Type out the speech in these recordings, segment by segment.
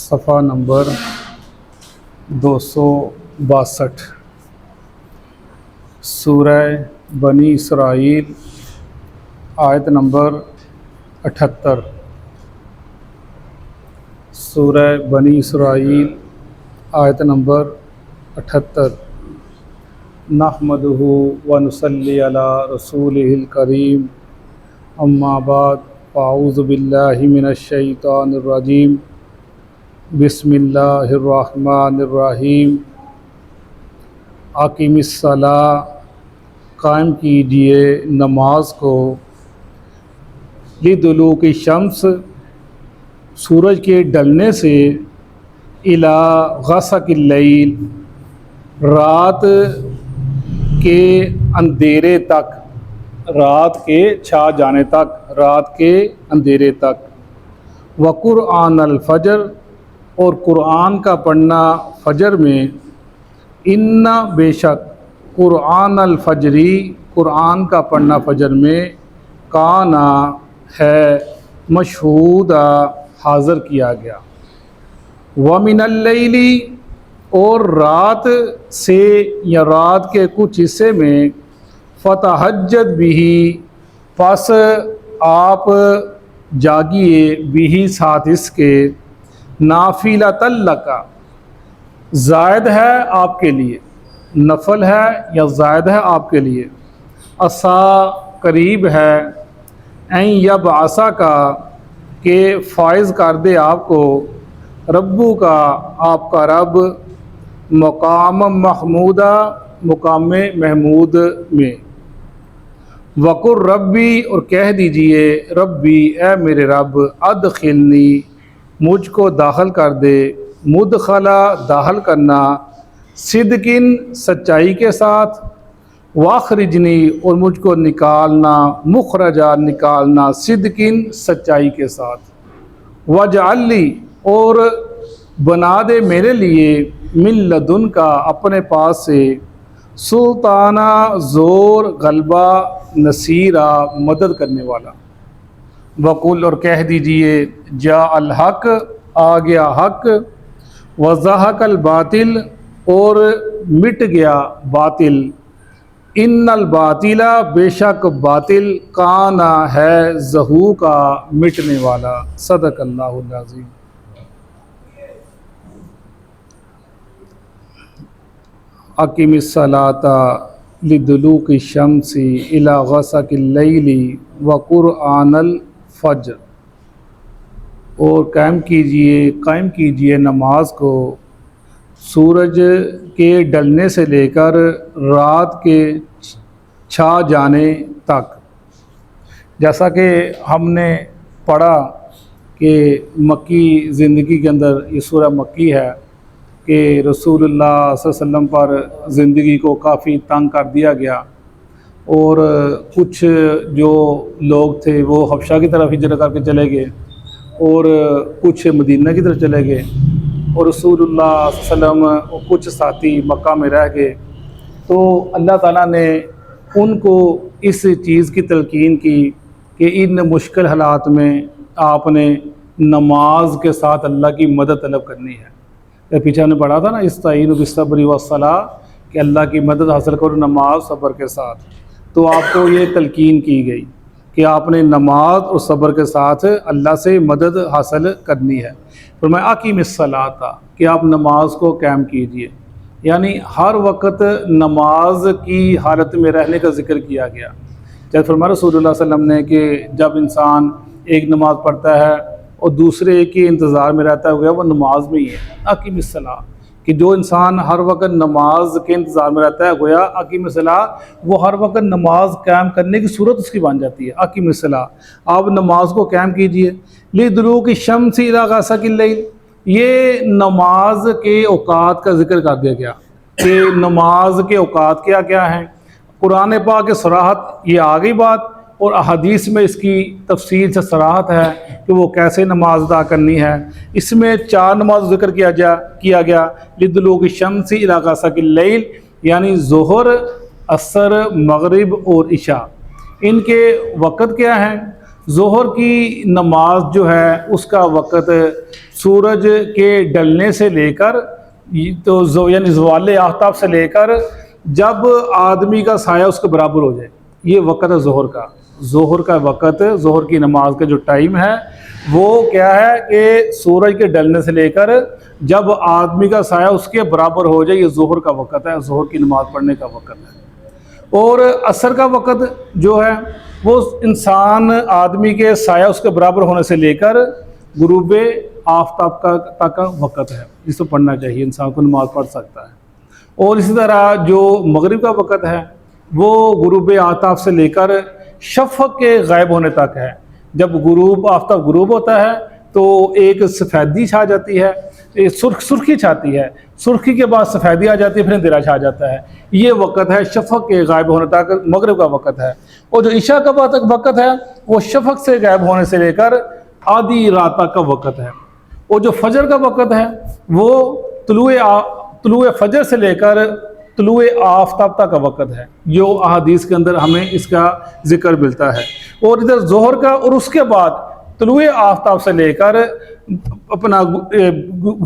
सफ़ा नंबर 262 सूरह बनी इसराइल आयत नंबर 78। सूरह बनी इसराइल आयत नंबर 78। नहमदुहु व नुसल्ली अला रसूलिहिल करीम अम्मा बाद फ़ाऊज़ु बिल्लाहि मिनश शैतानिर रजीम बिस्मिल्लाहिर्रहमानिर्रहीम। आकिमिस्सला, कायम कीजिए नमाज को, लिदुलूकी शम्स, सूरज के ढलने से, इला गसकिल लैल, रात के अंधेरे तक, रात के छा जाने तक, रात के अंधेरे तक। व कुरआन अल फजर, और कुरान का पढ़ना फजर में। इन्ना, बेशक, कुरान अल फजरी, कुरान का पढ़ना फजर में, काना, है, मशहूदा, हाज़िर किया गया। व मिनल लैली, और रात से या रात के कुछ हिस्से में, फ़तहज्जद बिही, पस आप जागिए, बिही साथ इसके, नाफिलतल लका, ज़ायद है आपके लिए, नफल है या ज़ायद है आपके लिए। असा, करीब है, ऐं यब आसा का, के फ़ाइज़ कर दे आपको, रब्बू का, आपका रब, मकाम महमूदा, मुकाम महमूद में। वकुर रब्बी, और कह दीजिए रब्बी, ए मेरे रब, अदखिलनी, मुझको दाखिल कर दे, मुदखला, दाखिल करना, सिद्किन, सच्चाई के साथ, वाखरिजनी, और मुझको निकालना, मुखरजा, निकालना, सिद्किन, सच्चाई के साथ। वजअली, और बना दे मेरे लिए, मिन लदुन का, अपने पास से, सुल्ताना, ज़ोर, गलबा, नसीरा, मदद करने वाला। वकुल, और कह दीजिए, जा अल हक, आ गया हक, वज़हकल बातिल, और मिट गया बातिल, इन्नल बातिला, बेशक बातिल, काना, है, ज़हू का, मिटने वाला। सदक़ल्लाहुल अज़ीम। अक़िमिस्सलाता लिदुलूकी शम्सी इला गसकिल लैली व कुरआनल फज्र, और कायम कीजिए नमाज को, सूरज के ढलने से लेकर रात के छा जाने तक। जैसा कि हमने पढ़ा कि मक्की ज़िंदगी के अंदर ये सूरह मक्की है कि रसूलुल्लाह सल्लल्लाहु अलैहि वसल्लम पर ज़िंदगी को काफ़ी तंग कर दिया गया, और कुछ जो लोग थे वो हबशा की तरफ हिजरत करके चले गए, और कुछ मदीना की तरफ चले गए, और रसूलुल्लाह सल्लल्लाहु अलैहि वसल्लम और कुछ साथी मक्का में रह गए। तो अल्लाह ताला ने उनको इस चीज़ की तलकीन की कि इन मुश्किल हालात में आपने नमाज के साथ अल्लाह की मदद तलब करनी है। तो पीछे हमने पढ़ा था ना, इस्ताईनु बिस्सब्रि वस्सलाह, कि अल्लाह की मदद हासिल करो नमाज सब्र के साथ। तो आपको ये तलकीन की गई कि आपने नमाज और सब्र के साथ अल्लाह से मदद हासिल करनी है। तो मैं अक़िमिस्सलाता, कि आप नमाज को कायम कीजिए, यानी हर वक्त नमाज की हालत में रहने का ज़िक्र किया गया। जैसे फरमाया रसूलुल्लाह सल्लल्लाहु अलैहि वसल्लम ने कि जब इंसान एक नमाज़ पढ़ता है और दूसरे के इंतज़ार में रहता है, वो नमाज में ही है। अक़िमिस्सला, कि जो इंसान हर वक्त नमाज के इंतज़ार में रहता है, गोया अक़िमिस्सला, वो हर वक्त नमाज कायम करने की सूरत उसकी बन जाती है। अक़िमिस्सला, आप नमाज को कायम कीजिए। लिदुलूकी शम्सी इला गसकिल लैल, ये नमाज के औकात का जिक्र कर दिया गया कि नमाज के औकात क्या क्या हैं। कुरान पाक के सराहत ये आ गई बात, और अहादीस में इसकी तफसील से सराहत है कि वो कैसे नमाज अदा करनी है। इसमें 4 नमाज जिक्र किया गया। लिदुलूकी शम्सी इला गसकिल लैल, यानी ज़ोहर, असर, मगरिब और इशा, इनके वक़्त क्या हैं। ज़ोहर की नमाज जो है उसका वक़्त सूरज के ढलने से लेकर तो यानी ज़वाल आफ्ताब से लेकर जब आदमी का साया उसके बराबर हो जाए, ये वक़्त है ज़ोहर का। ज़ोहर का वक़्त, ज़ोहर की नमाज का जो टाइम है वो क्या है कि सूरज के ढलने से लेकर जब आदमी का साया उसके बराबर हो जाए, ये ज़ोहर का वक़्त है, ज़ोहर की नमाज़ पढ़ने का वक़्त है। और असर का वक़्त जो है वो इंसान आदमी के साया उसके बराबर होने से लेकर गुरूब आफ्ताब का तक का वक़्त है, जिसको पढ़ना चाहिए, इंसान को नमाज़ पढ़ सकता है। और इसी तरह जो मगरिब का वक़्त है वो गुरूब आफ्ताब से लेकर शफ़क़ के गायब होने तक है। जब गुरूब आफ्ताब गुरूब होता है तो एक सफ़ेदी छा जाती है, सुर्खी छाती है, सुर्खी के बाद सफ़ेदी आ जाती है, फिर अंधेरा छा जाता है। ये वक़्त है शफ़क़ के गायब होने तक, मगरिब का वक़्त है। और जो इशा का वक़्त है वो शफ़क़ से गायब होने से लेकर आधी रात तक का वक़्त है। और जो फजर का वक़्त है वो तुलुए फजर से लेकर तुलुए आफ्ताब तक का वक़्त है, जो अहादीस के अंदर हमें इसका जिक्र मिलता है। और इधर ज़ोहर का और उसके बाद तुलुए आफ्ताब से लेकर अपना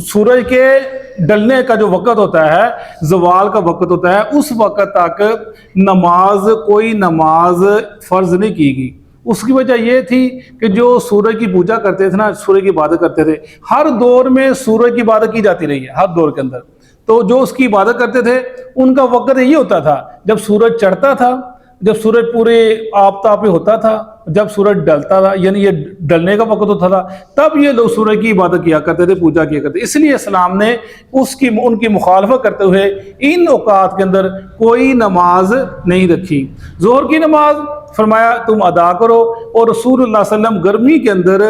सूरज के ढलने का जो वक़्त होता है, ज़वाल का वक़्त होता है, उस वक़्त तक कोई नमाज फ़र्ज़ नहीं की गई। उसकी वजह यह थी कि जो सूरज की पूजा करते थे ना, सूरज की इबादत करते थे, हर दौर में सूरज की इबादत की जाती रही है, हर दौर के अंदर। तो जो उसकी इबादत करते थे उनका वक़्त यही होता था, जब सूरज चढ़ता था, जब सूरज पूरे आफ्ताब पे होता था, जब सूरज ढलता था, यानी ये ढलने का वक़्त होता था, तब ये लोग सूरज की इबादत किया करते थे, पूजा किया करते। इसलिए इस्लाम ने उनकी मुखालफत करते हुए इन औकात के अंदर कोई नमाज नहीं रखी। ज़ोहर की नमाज फरमाया तुम अदा करो, और रसूलुल्लाह सल्लल्लाहु अलैहि वसल्लम गर्मी के अंदर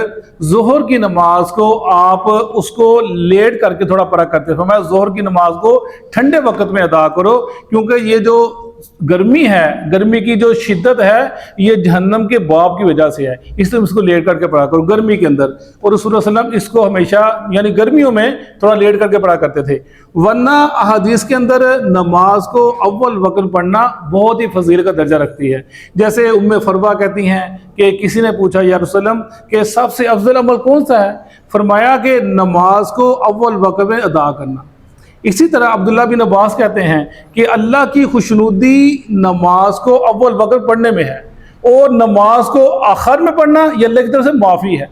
ज़ोहर की नमाज को आप उसको लेट करके थोड़ा पढ़ा करते। फरमाया ज़ोहर की नमाज को ठंडे वक़्त में अदा करो, क्योंकि ये जो गर्मी है, गर्मी की जो शिद्दत है, ये जहन्नम के बाप की वजह से है, इसलिए इसको लेट करके पढ़ा करो गर्मी के अंदर। और रसूलुल्लाह सल्लल्लाहु अलैहि वसल्लम इसको हमेशा यानी गर्मियों में थोड़ा लेट करके पढ़ा करते थे। वरना अहादीस के अंदर नमाज को अव्वल वक्त पढ़ना बहुत ही फजील का दर्जा रखती है। जैसे उम्मे फरवा कहती हैं कि किसी ने पूछा या रसूल अल्लाह कि सबसे अफजल अमल कौन सा है? फरमाया कि नमाज को अव्वल वक्त में अदा करना। इसी तरह अब्दुल्ला बिन अब्बास कहते हैं कि अल्लाह की खुशनुदी नमाज को अव्वल वक्त पढ़ने में है, और नमाज को आखिर में पढ़ना यह अल्लाह की तरफ से माफ़ी है।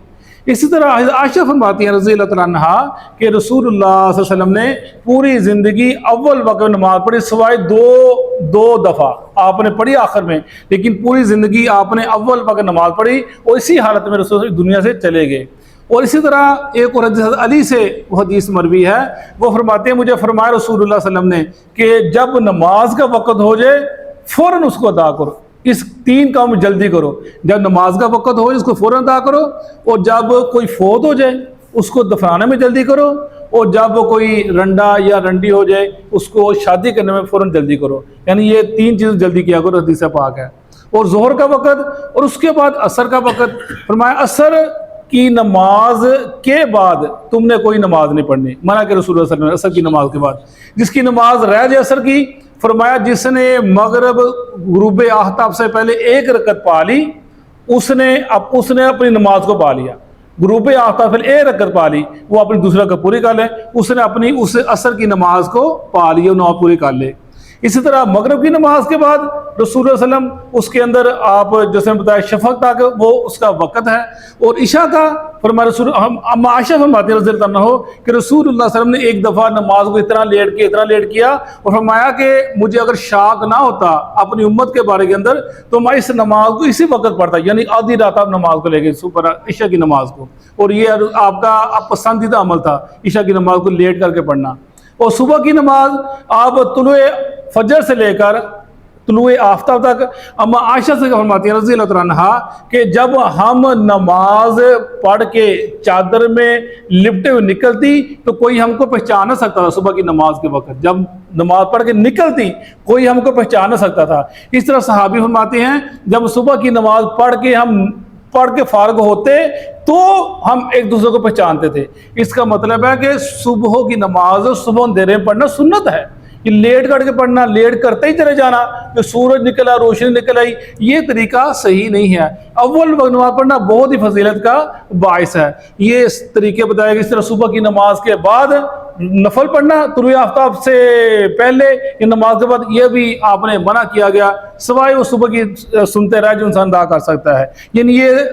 इसी तरह आयशा फरमाती हैं रज़ी अल्लाह तआला अन्हा कि रसूलुल्लाह सल्लल्लाहु अलैहि वसल्लम ने पूरी ज़िंदगी अव्वल वक्त में नमाज पढ़ी, सिवाय दो दफ़ा आपने पढ़ी आखिर में, लेकिन पूरी ज़िंदगी आपने अव्वल वक्त नमाज पढ़ी, और इसी हालत में रसूल दुनिया से चले गए। और इसी तरह एक और हदीस अली से वो हदीस मरवी है, वो फरमाते हैं मुझे फरमाया रसूलुल्लाह सल्लल्लाहु अलैहि वसल्लम ने कि जब नमाज का वक़्त हो जाए फ़ौरन उसको अदा करो, इस 3 काम जल्दी करो। जब नमाज का वक़्त हो इसको फ़ौरन अदा करो, और जब कोई फौत हो जाए उसको दफनाने में जल्दी करो, और जब कोई रंडा या रंडी हो जाए उसको शादी करने में फ़ौरन जल्दी करो। यानी ये 3 चीज़ जल्दी किया करो, हदीस पाक है। और ज़ोहर का वक़्त और उसके बाद असर का वक़्त, फरमाया असर की नमाज के बाद तुमने कोई नमाज नहीं पढ़नी, मना के रसूलुल्लाह सल्लल्लाहु अलैहि वसल्लम असर की नमाज के बाद। जिसकी नमाज रह जाए असर की, फरमाया जिसने मगरब गुरूब आफ्ताब से पहले 1 रकत पा ली, उसने अपनी नमाज को पा लिया। गुरूब आफ्ताब से 1 रकत पा ली, वो अपनी दूसरा रकत पूरी कर ले, उसने अपनी उस असर की नमाज को पा ली, नमाज पूरी कर ले। इसी तरह मगरब की नमाज के बाद रसूलुल्लाह सल्लल्लाहु अलैहि वसल्लम उसके अंदर आप जैसे बताया शफ़क़ तक वो उसका वक़्त है। और इशा का फरमाया रसूल आयशा फरमाती है रज़ियल्लाहु अन्हा कि रसूलुल्लाह सल्लल्लाहु अलैहि वसल्लम ने एक दफ़ा नमाज को इतना लेट किया, और फरमाया कि मुझे अगर शाक ना होता अपनी उम्मत के बारे के अंदर तो मैं इस नमाज को इसी वक्त पढ़ता, यानी आधी रात आप नमाज को लेके सुपर इशा की नमाज को। और ये आपका पसंदीदा अमल था इशा की नमाज को लेट करके पढ़ना। और सुबह की नमाज आप तुलुए फजर से लेकर तुलुए आफ्ताब तक, अम्मा आयशा से फरमाती है रज़ी अल्लाह तआला अन्हा कि जब हम नमाज पढ़ के चादर में लिपटे हुए निकलती तो कोई हमको पहचान ना सकता था। सुबह की नमाज के वक्त जब नमाज पढ़ के निकलती कोई हमको पहचान ना सकता था। इस तरह सहाबी फरमाते हैं जब सुबह की नमाज पढ़ के फारग होते तो हम एक दूसरे को पहचानते थे। इसका मतलब है कि सुबह की नमाज सुबह अंधेरे में पढ़ना सुन्नत है, कि लेट करके पढ़ना, लेट करते ही चले जाना, जो सूरज निकला रोशनी निकल आई, ये तरीका सही नहीं है। अव्वल वक्त नमाज पढ़ना बहुत ही फजीलत का बायस है। ये तरीके बताए गए, इस तरह सुबह की नमाज के बाद नफल पढ़ना, तुलुए आफ्ताब से पहले या नमाज के बाद, यह भी आपने मना किया गया, सवाए वो सुबह की सुनते रहे जो इंसान अदा कर सकता है। यानी ये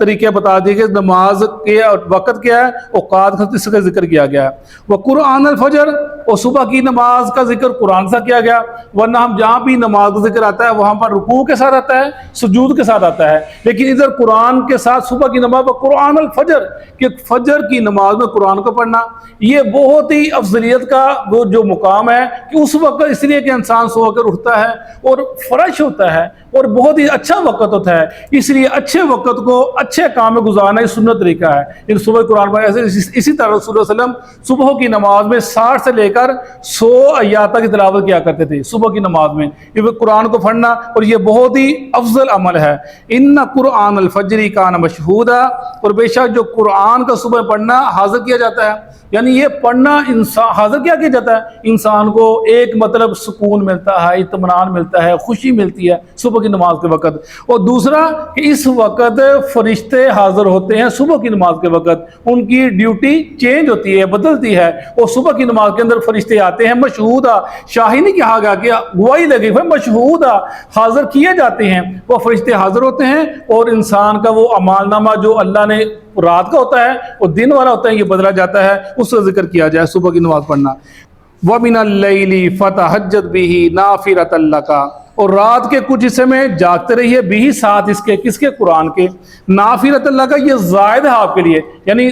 तरीके बता दिए कि नमाज के वक़्त क्या है, औकात इसका जिक्र किया गया है। वह कुरान अल फजर, और सुबह की नमाज का जिक्र कुरान से किया गया, वरना हम जहाँ भी नमाज का जिक्र आता है वहाँ पर रुकू के साथ आता है, सुजूद के साथ आता है, लेकिन इधर कुरान के साथ सुबह की नमाज कुरान अल फजर, कि फजर की नमाज में कुरान को पढ़ना, ये बहुत ही अफजलियत का वो जो मुकाम है कि उस वक्त इसलिए कि इंसान सो कर उठता है और फ्रेश होता है और बहुत ही अच्छा वक्त होता है, इसलिए अच्छे वक्त को अच्छे काम में गुजारना ही सुन्नत तरीका है। इन सुबह कुरान पर ऐसे इसी तरह रसूल सल्लल्लाहु अलैहि वसल्लम सुबह की नमाज में 60 से लेकर 100 आयात की तिलावत किया करते थे सुबह की नमाज में, ये कुरान को पढ़ना, और ये बहुत ही अफजल अमल है। इन्ना कुरान अल फजरी कान मशहूदा, और बेशक जो कुरान का सुबह पढ़ना हाजिर किया जाता है, यानी ये पढ़ना इंसान हाजिर क्या किया जाता है, इंसान को एक मतलब सुकून मिलता है, इत्मीनान मिलता है, खुशी मिलती है सुबह की नमाज के वक़्त। और दूसरा कि इस वक़्त फरिश्ते हाजिर होते हैं सुबह की नमाज के वक़्त, उनकी ड्यूटी चेंज होती है, बदलती है, और सुबह की नमाज के अंदर फरिश्ते आते हैं मशहूदा, शाही नहीं कहा गया कि गवाही लगी, भाई मशहूदा हाजिर किए जाते हैं, वो फरिश्ते हाजिर होते हैं, और इंसान का वो अमालनामा जो अल्लाह ने रात का होता है और दिन वाला होता है, ये बदला जाता है, उसका जिक्र किया जाए सुबह की नमाज पढ़ना। व मिनल लैली फतहज्जद बिही नाफिलतन लका, और रात के कुछ हिस्से में जागते रहिए, बिही साथ इसके, किसके, कुरान के, नाफिलतन लका, ये जायद है आपके लिए, यानी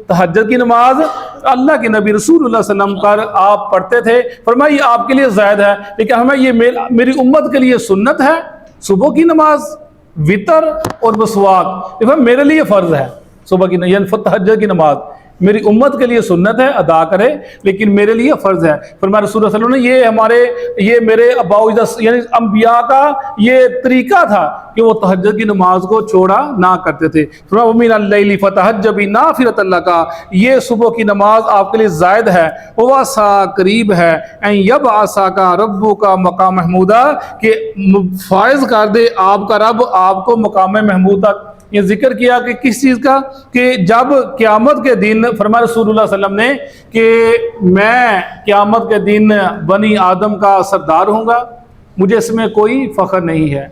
तहज्जुद की नमाज अल्लाह के नबी रसूलुल्लाह सल्लल्लाहु अलैहि वसल्लम पर आप पढ़ते थे, फरमाया ये आपके लिए जायद है, लेकिन हमें ये मेरी उम्मत के लिए सुन्नत है। सुबह की नमाज, वितर और मसवाक, मेरे लिए फ़र्ज है सुबह की, यानी तहज्जुद की नमाज मेरी उम्मत के लिए सुन्नत है, अदा करे, लेकिन मेरे लिए फ़र्ज है। फरमाया रसूल सल्लल्लाहु अलैहि वसल्लम ने ये मेरे अबाउज यानी अंबिया का ये तरीका था कि वो तहज्जुद की नमाज को छोड़ा ना करते थे। फरमाया मिनल लैली फतहज्जब बिही नाफिलतन लका, ये सुबह की नमाज आपके लिए जायद है, वसा करीब है, यब आसा का रब्बू का मकाम महमूदा, कि फायज कर दे आपका रब आपको मकाम महमूद तक। ये जिक्र किया कि किस चीज़ का, कि जब क़यामत के दिन, फरमाया रसूलुल्लाह सल्लल्लाहु अलैहि वसल्लम ने कि मैं क़यामत के दिन बनी आदम का सरदार होऊंगा, मुझे इसमें कोई फ़ख्र नहीं है।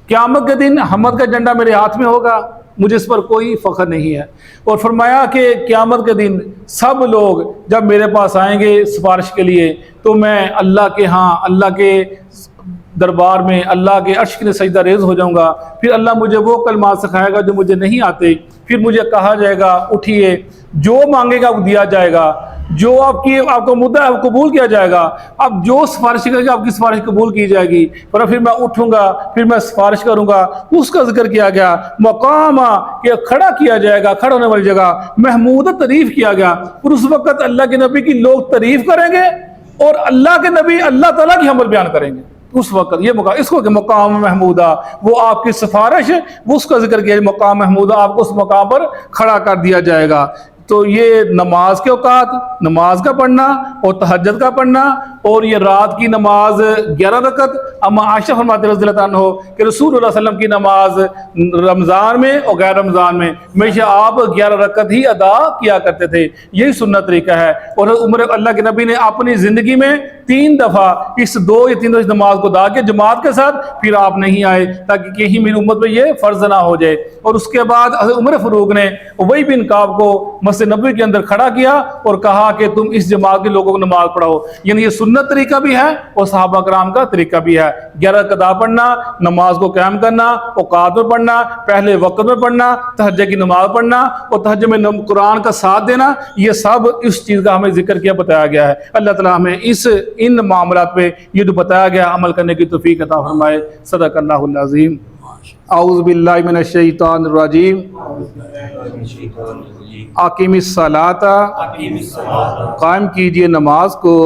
क़यामत के दिन हमद का झंडा मेरे हाथ में होगा, मुझे इस पर कोई फ़ख्र नहीं है। और फरमाया कि क़यामत के दिन सब लोग जब मेरे पास आएंगे सिफारिश के लिए, तो मैं अल्लाह के यहाँ, अल्लाह के दरबार में, अल्लाह के अर्श के सजदा रेज़ हो जाऊंगा, फिर अल्लाह मुझे वो कलमात सिखाएगा जो मुझे नहीं आते, फिर मुझे कहा जाएगा उठिए, जो मांगेगा वो दिया जाएगा, जो आपको मुद्दा है वो कबूल किया जाएगा, अब जो सिफारिश करेगा आपकी सिफारिश कबूल की जाएगी, पर फिर मैं उठूंगा, फिर मैं सिफारिश करूंगा, उसका जिक्र किया गया। मकामा, कि खड़ा किया जाएगा, खड़ा होने वाली जगह, महमूद तारीफ किया गया, और उस वक्त अल्लाह के नबी की लोग तारीफ करेंगे और अल्लाह के नबी अल्लाह ताला की हमल बयान करेंगे उस वक्त। ये मकाम, इसको मकाम महमूदा, वो आपकी सिफारिश, वो उसका जिक्र किया, मकाम महमूदा, आपको उस मकाम पर खड़ा कर दिया जाएगा। तो ये नमाज के औकात, नमाज का पढ़ना और तहज्जुद का पढ़ना, और ये रात की नमाज 11 रकत। अम्मा आयशा फरमाती रज़ी अल्लाह अन्हा कि रसूलुल्लाह सल्लल्लाहु अलैहि वसल्लम की नमाज रमज़ान में और गैर रमज़ान में हमेशा आप 11 रकत ही अदा किया करते थे, यही सुन्नत तरीका है। और उम्र अल्लाह के नबी ने अपनी ज़िंदगी में 3 दफ़ा इस 2 या 3 दफ़ा नमाज को अदा किया जमात के साथ, फिर आप नहीं आए ताकि कहीं मेरी उम्मत में ये फ़र्ज ना हो जाए। और उसके बाद उमर फ़ारूक ने वही बिन काब को मस्जिद नबवी के अंदर खड़ा किया और कहा कि तुम इस जमात के लोगों को नमाज पढ़ाओ। यानी ये सुन्नत तरीका भी है और सहाबा कराम का तरीका भी है। 11 कदा पढ़ना, नमाज को कायम करना, औकात में पढ़ना, पहले वक्त में पढ़ना, तहज्जुद की नमाज पढ़ना और तहज्जुद में कुरान का साथ देना, ये सब इस चीज़ का हमें जिक्र किया, बताया गया है। अल्लाह ताला हमें इन मामलात पे ये जो बताया गया अमल करने की तौफीक अता फरमाए। सदक़ल्लाहुल अज़ीम। औज़ु बिल्लाहि मिनश शैतानिर रजीम। आकिमिस सलाता, कायम कीजिए नमाज को,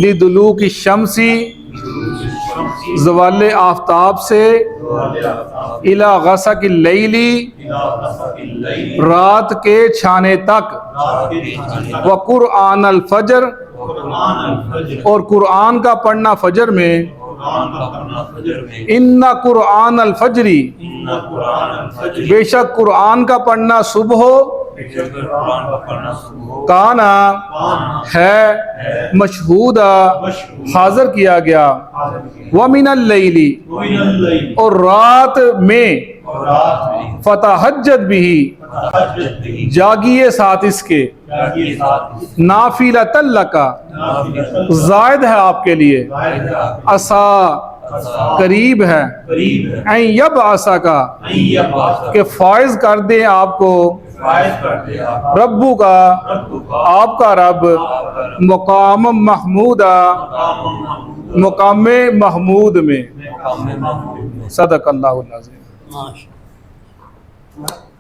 लिदुलूकी शम्सी, ज़वाल आफ्ताब से इला गसकिल लैली रात के छाने तक व कुरआन अल फजर और कुरआन का पढ़ना फजर में इन्ना कुरआन अल फजरी बेशक कुरआन का पढ़ना सुबह काना है मशहूदा हाजिर किया गया व मिनल लैली और रात में फतहज्जद भी जागिए साथ इसके नाफिला तल्लका जायद है आपके लिए असा करीब है यब आसा का के फायज कर दे आपको रब्बू का आपका रब मुकाम महमूदा मुकाम महमूद में। सदक़ल्लाहुल अज़ीम।